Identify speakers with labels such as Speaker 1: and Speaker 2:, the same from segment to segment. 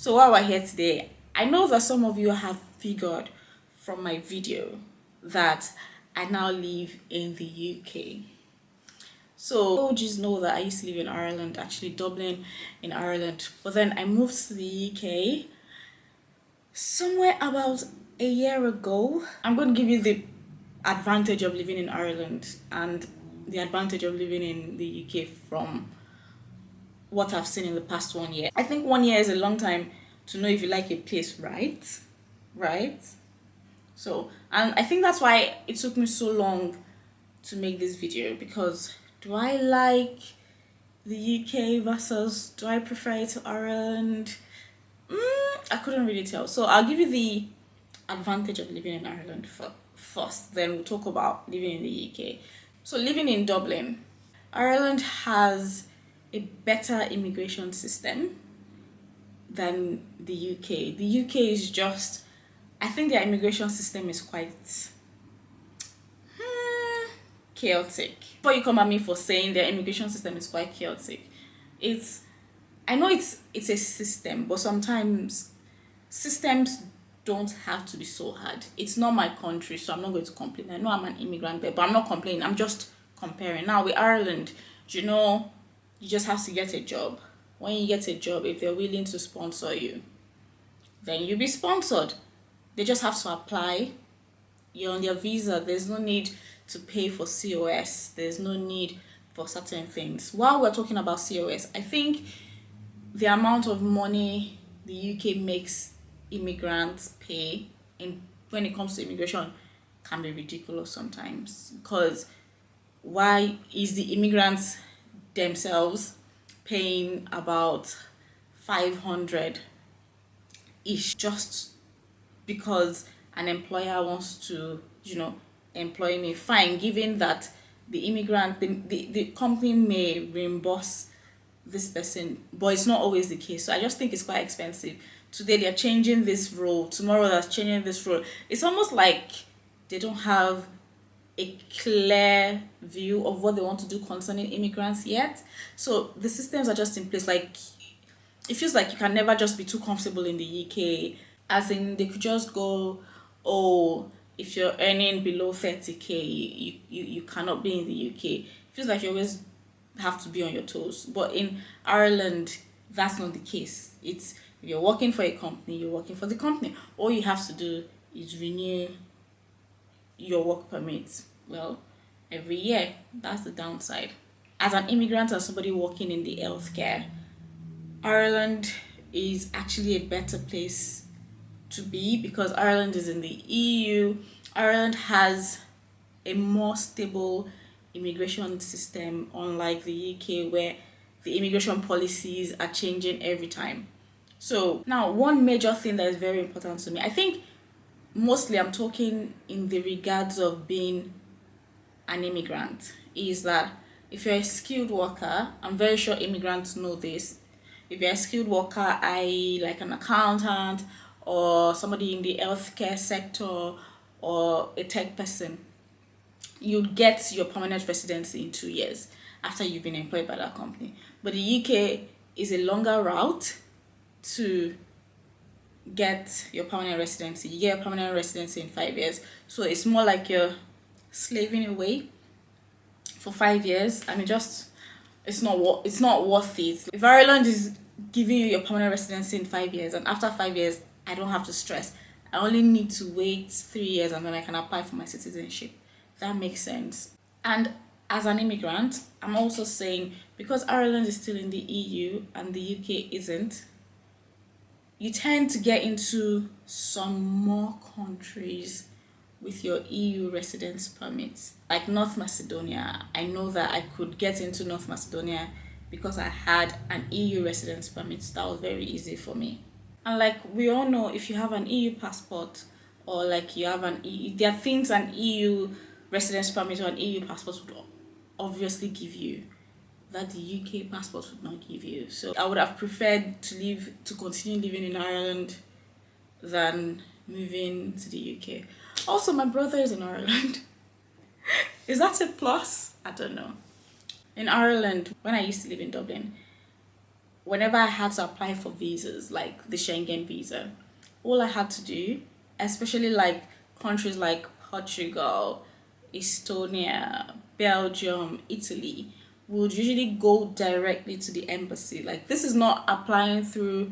Speaker 1: So while we're here today, I know that some of you have figured from my video that I now live in the UK. So OGs know that I used to live in Ireland, actually Dublin in Ireland, but then I moved to the UK somewhere about a year ago. I'm going to give you the advantage of living in Ireland and the advantage of living in the UK from what I've seen in the past 1 year. I think 1 year is a long time to know if you like a place, right? Right? So, and I think that's why it took me so long to make this video, because do I like the UK versus do I prefer it to Ireland? I couldn't really tell. So I'll give you the advantage of living in Ireland first, then we'll talk about living in the UK. So living in Dublin, Ireland has a better immigration system than the UK. The UK is just, I think their immigration system is quite chaotic. Before you come at me for saying their immigration system is quite chaotic, I know it's a system, but sometimes systems don't have to be so hard. It's not my country, so I'm not going to complain. I know I'm an immigrant there, but I'm not complaining. I'm just comparing. Now with Ireland, you just have to get a job. When you get a job, if they're willing to sponsor you, then you'll be sponsored. They just have to apply. You're on their visa. There's no need to pay for COS. There's no need for certain things. While we're talking about COS, I think the amount of money the UK makes immigrants pay when it comes to immigration can be ridiculous sometimes, because why is the immigrants themselves paying about 500 ish just because an employer wants to employ me? Fine, given that the immigrant the company may reimburse this person, but it's not always the case. So I just think it's quite expensive. Today they're changing this rule, tomorrow they're changing this rule. It's almost like they don't have a clear view of what they want to do concerning immigrants yet. So the systems are just in place. Like, it feels like you can never just be too comfortable in the UK, as in they could just go, oh, if you're earning below 30k, you cannot be in the UK. It feels like you always have to be on your toes. But in Ireland, that's not the case. It's, if you're working for a company, you're working for the company. All you have to do is renew your work permit, well, every year. That's the downside. As an immigrant or somebody working in the healthcare, Ireland is actually a better place to be, because Ireland is in the EU. Ireland has a more stable immigration system, unlike the UK, where the immigration policies are changing every time. So now, one major thing that is very important to me, I think mostly I'm talking in the regards of being an immigrant, is that if you're a skilled worker, I'm very sure immigrants know this. If you're a skilled worker, i.e. like an accountant or somebody in the healthcare sector or a tech person, you get your permanent residency in 2 years after you've been employed by that company. But the UK is a longer route to get your permanent residency. You get a permanent residency in 5 years. So it's more like you're slaving away for 5 years, and it's not worth it. If Ireland is giving you your permanent residency in 5 years, and after 5 years I don't have to stress, I only need to wait 3 years and then I can apply for my citizenship. That makes sense. And as an immigrant, I'm also saying, because Ireland is still in the EU and the UK isn't, you tend to get into some more countries with your EU residence permits. Like North Macedonia, I know that I could get into North Macedonia because I had an EU residence permit. That was very easy for me. And like we all know, if you have an EU passport, or like you have an EU, there are things an EU residence permit or an EU passport would obviously give you that the UK passport would not give you. So I would have preferred to continue living in Ireland than moving to the UK. Also, my brother is in Ireland. Is that a plus? I don't know. In Ireland, when I used to live in Dublin, whenever I had to apply for visas, like the Schengen visa, all I had to do, especially like countries like Portugal, Estonia, Belgium, Italy, would usually go directly to the embassy. Like, this is not applying through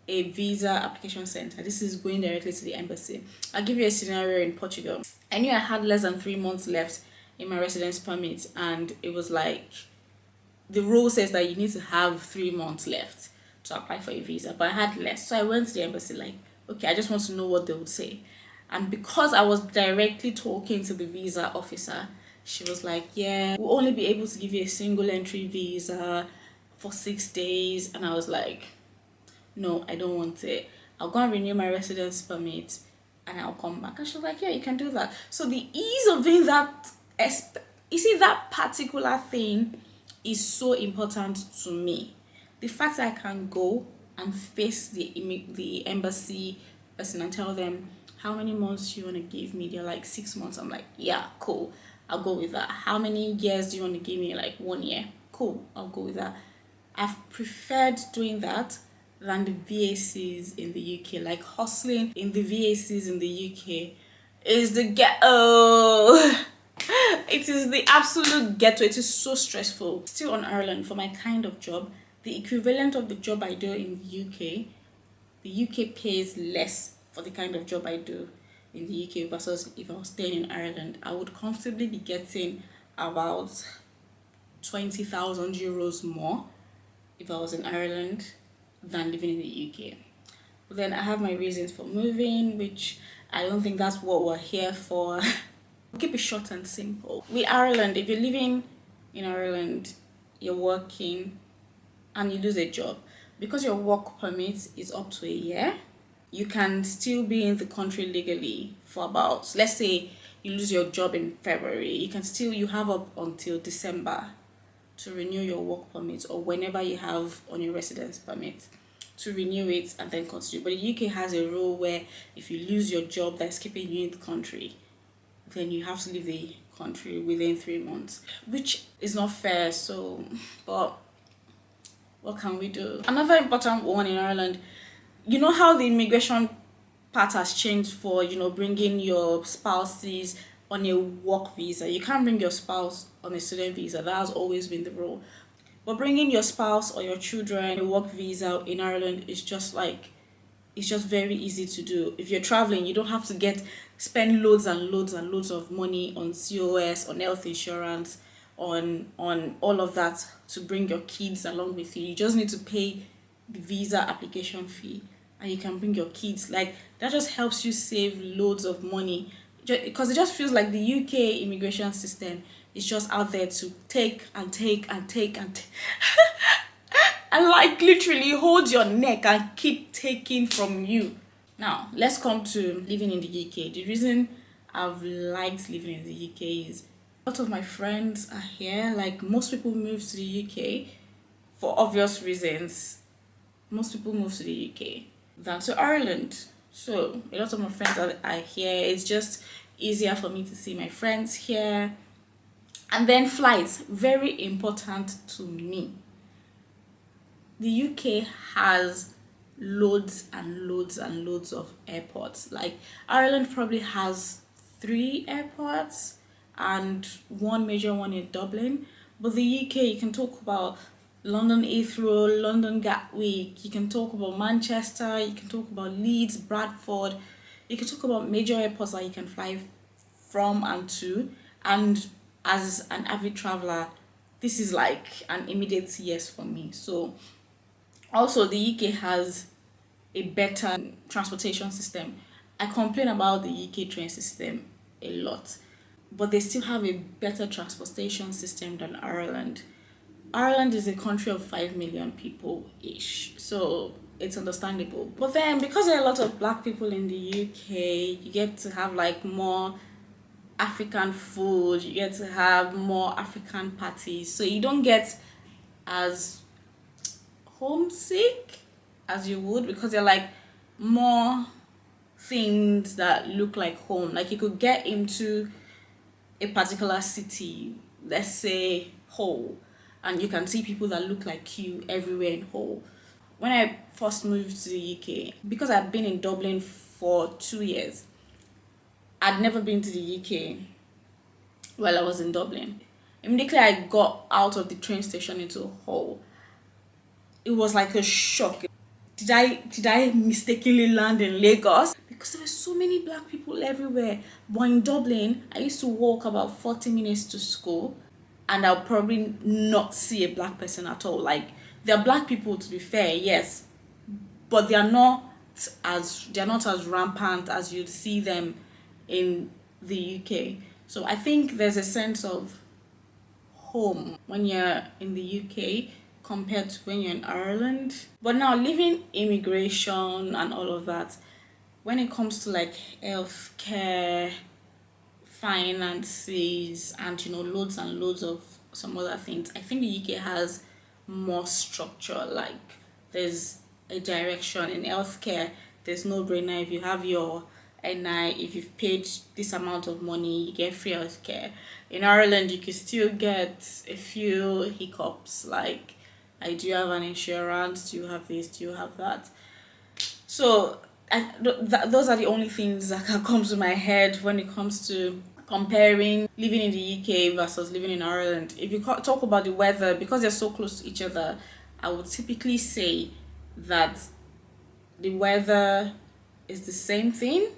Speaker 1: a visa application center. This is going directly to the embassy. I'll give you a scenario in Portugal. I knew I had less than 3 months left in my residence permit, and it was like the rule says that you need to have 3 months left to apply for a visa, but I had less. So I went to the embassy, like, okay, I just want to know what they would say. And because I was directly talking to the visa officer, she was like, yeah, we'll only be able to give you a single entry visa for 6 days. And I was like, no, I don't want it. I'll go and renew my residence permit and I'll come back. And she was like, yeah, you can do that. So the ease of doing that, you see, that particular thing is so important to me. The fact that I can go and face the embassy person and tell them, how many months do you want to give me? They're like 6 months. I'm like, yeah, cool, I'll go with that. How many years do you want to give me? Like 1 year. Cool, I'll go with that. I've preferred doing that than the VACs in the UK. Like, hustling in the VACs in the UK is the ghetto. It is the absolute ghetto. It is so stressful. Still on Ireland, for my kind of job, the equivalent of the job I do in the UK pays less for the kind of job I do in the UK versus if I was staying in Ireland. I would comfortably be getting about 20,000 euros more if I was in Ireland than living in the UK. But then I have my reasons for moving, which I don't think that's what we're here for. Keep it short and simple. With Ireland, if you're living in Ireland, you're working and you lose a job, because your work permit is up to a year, you can still be in the country legally for about, let's say you lose your job in February, you have up until December to renew your work permit, or whenever you have on your residence permit to renew it and then continue. But the UK has a rule where if you lose your job that's keeping you in the country, then you have to leave the country within 3 months, which is not fair. So, but what can we do? Another important one in Ireland, you know how the immigration part has changed for, bringing your spouses on a work visa. You can't bring your spouse on a student visa. That has always been the rule. But bringing your spouse or your children on a work visa in Ireland is just like, it's just very easy to do. If you're traveling, you don't have to spend loads and loads and loads of money on COS, on health insurance, on all of that to bring your kids along with you. You just need to pay the visa application fee and you can bring your kids. Like, that just helps you save loads of money, because it just feels like the UK immigration system is just out there to take and take and take and take. And like literally hold your neck and keep taking from you. Now, let's come to living in the UK. The reason I've liked living in the UK is a lot of my friends are here. Like, most people move to the UK for obvious reasons. Most people move to the UK than to Ireland. So a lot of my friends are here. It's just easier for me to see my friends here. And then flights, very important to me. The UK has loads and loads and loads of airports. Like, Ireland probably has 3 airports and one major one in Dublin. But the UK, you can talk about London Heathrow, London Gatwick, you can talk about Manchester, you can talk about Leeds, Bradford, you can talk about major airports that you can fly from and to. And as an avid traveler, this is like an immediate yes for me. So also, the UK has a better transportation system. I complain about the UK train system a lot, but they still have a better transportation system than Ireland. Ireland is a country of 5 million people-ish, so it's understandable. But then, because there are a lot of black people in the UK, you get to have like more African food, you get to have more African parties, so you don't get as homesick as you would, because they're like more things that look like home. Like, you could get into a particular city, let's say Hull, and you can see people that look like you everywhere in Hull. When I first moved to the UK, because I'd been in Dublin for 2 years, I'd never been to the UK while I was in Dublin. Immediately I got out of the train station into Hull, it was like a shock. Did I mistakenly land in Lagos? Because there were so many black people everywhere. But in Dublin, I used to walk about 40 minutes to school and I'll probably not see a black person at all. Like, there are black people, to be fair, yes, but they're not as rampant as you'd see them in the UK. So I think there's a sense of home when you're in the UK compared to when you're in Ireland. But now, leaving immigration and all of that, when it comes to like healthcare, finances, and loads and loads of some other things, I think the UK has more structure. Like, there's a direction in healthcare. There's no brainer. If you have your NI, if you've paid this amount of money, you get free healthcare. In Ireland, you can still get a few hiccups, like, do you have an insurance? Do you have this? Do you have that? So those are the only things that can come to my head when it comes to comparing living in the UK versus living in Ireland. If you talk about the weather, because they're so close to each other, I would typically say that the weather is the same thing.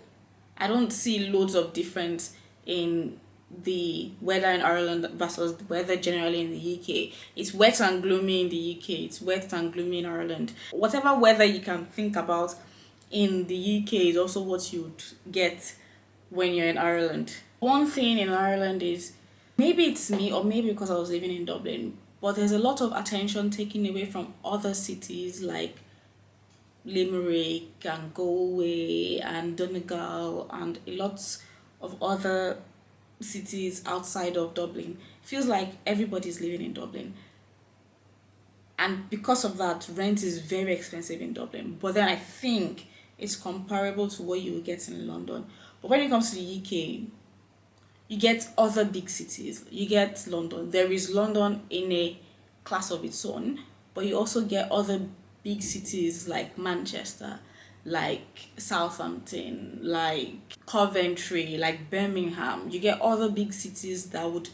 Speaker 1: I don't see loads of difference in the weather in Ireland versus the weather generally in the UK. It's wet and gloomy in the UK. It's wet and gloomy in Ireland. Whatever weather you can think about in the UK is also what you would get when you're in Ireland. One thing in Ireland is, maybe it's me or maybe because I was living in Dublin, but there's a lot of attention taken away from other cities like Limerick and Galway and Donegal and a lot of other cities outside of Dublin. It feels like everybody's living in Dublin. And because of that, rent is very expensive in Dublin. But then I think it's comparable to what you will get in London. But when it comes to the UK, you get other big cities. You get London. There is London in a class of its own, but you also get other big cities like Manchester, like Southampton, like Coventry, like Birmingham. You get other big cities that would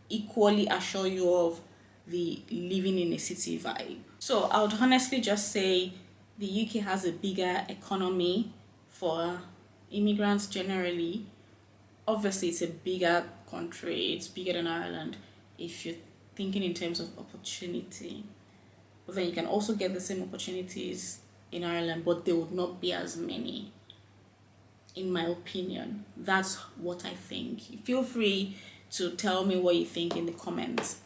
Speaker 1: equally assure you of the living in a city vibe. So I would honestly just say the UK has a bigger economy for immigrants generally. Obviously, it's a bigger country, it's bigger than Ireland if you're thinking in terms of opportunity. But then you can also get the same opportunities in Ireland, but they would not be as many, in my opinion. That's what I think. Feel free to tell me what you think in the comments.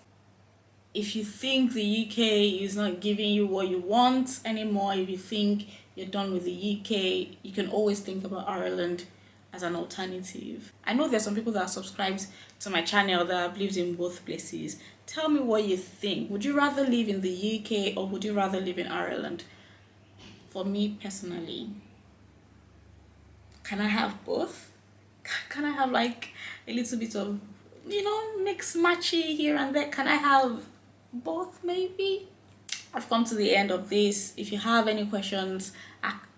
Speaker 1: If you think the UK is not giving you what you want anymore, if you think you're done with the UK, you can always think about Ireland as an alternative. I know there's some people that are subscribed to my channel that have lived in both places. Tell me what you think. Would you rather live in the UK or would you rather live in Ireland? For me personally, can I have both? Can I have like a little bit of, mix matchy here and there? Can I have both maybe? I've come to the end of this. If you have any questions,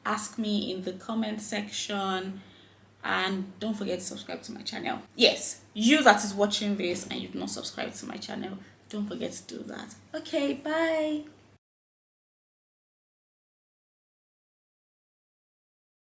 Speaker 1: ask me in the comment section. And don't forget to subscribe to my channel. Yes, you that is watching this and you've not subscribed to my channel, don't forget to do that. Okay, bye.